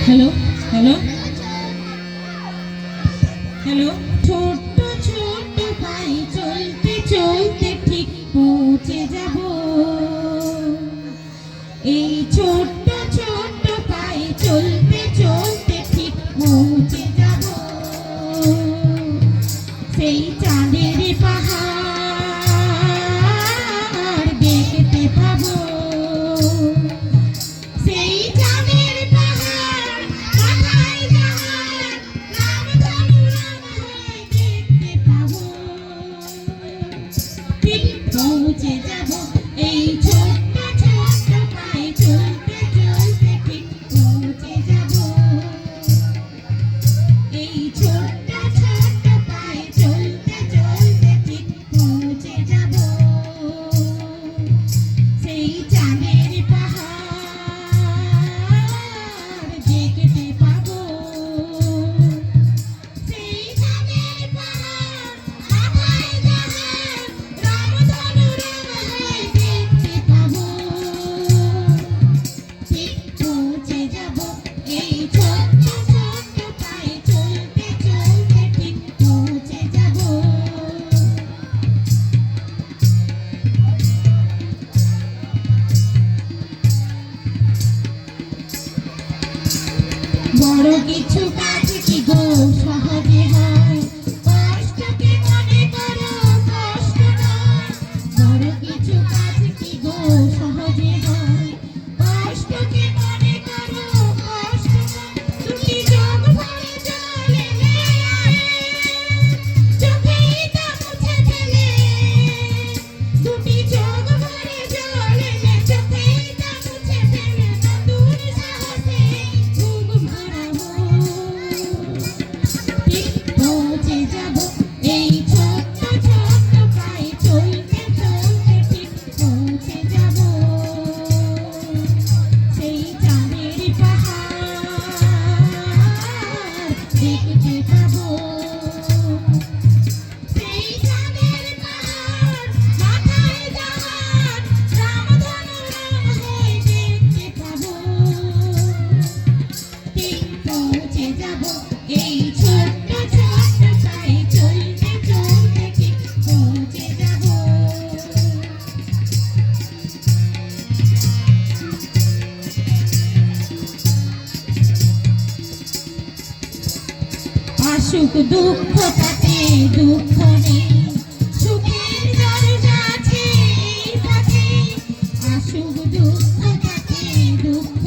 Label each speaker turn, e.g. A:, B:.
A: Hello hello hello. ছোট্ট ছোট্ট পায়ে চলতে চলতে ঠিক পৌঁছে যাব। এই ছোট্ট ছোট্ট পায়ে চলতে চলতে ঠিক পৌঁছে যাব সেই চাঁদের পাহাড় দেখতে পাবো। সেই চাঁদের পাহাড় মাথায় জাহাজ রামধনু রাম হয়ে দেখতে পাবো। ঠিক পৌঁছে যাব এই ছোট্ট ছোট্ট পায়ে চলতে চলতে ঠিক পৌঁছে যাব। এই ছোট্ট ছোট্ট পায়ে চলতে চলতে ঠিক পৌঁছে যাব সেই চাঁদের পাহাড় দেখতে পাবো। সেই চাঁদের পাহাড় মাথায় জাহাজ রামধনু রাম হয়ে দেখতে পাবো। ঠিক পৌঁছে যাব এই ছোট্ট ছোট্ট পায়ে চলতে চলতে ঠিক পৌঁছে যাব। বড় কিছু কাজ কি গো সহজে হয়, কষ্টকে মনে করো কষ্ট নয়। বড় কিছু কাজ কি গো সহজে হয়, কষ্টকে মনে করো কষ্ট নয়। দুটি চোখ ভরে জল এলে চোখেই তা মুছে ফেলে। দুটি চোখ ভরে জল এলে চোখেই তা মুছে ফেলে। নতুন সাহসে বুক ভরাবো। ঠিক পৌঁছে যাব এই ছোট্ট ছোট্ট পায়ে চলতে চলতে ঠিক পৌঁছে যাব সেই চাঁদের পাহাড় দেখতে পাবো। সেই চাঁদের পাহাড় মাথায় জাহাজ রামধনু রাম হয়ে দেখতে পাবো। ঠিক পৌঁছে যাব এই ছোট্ট ছোট্ট পায়ে চলতে চলতে ঠিক পৌঁছে যাব। আসুক দুঃখ তাতে দুঃখ নেই, সুখের দরজা আছে এই পথে। আসুক দুঃখ তাতে দুঃখ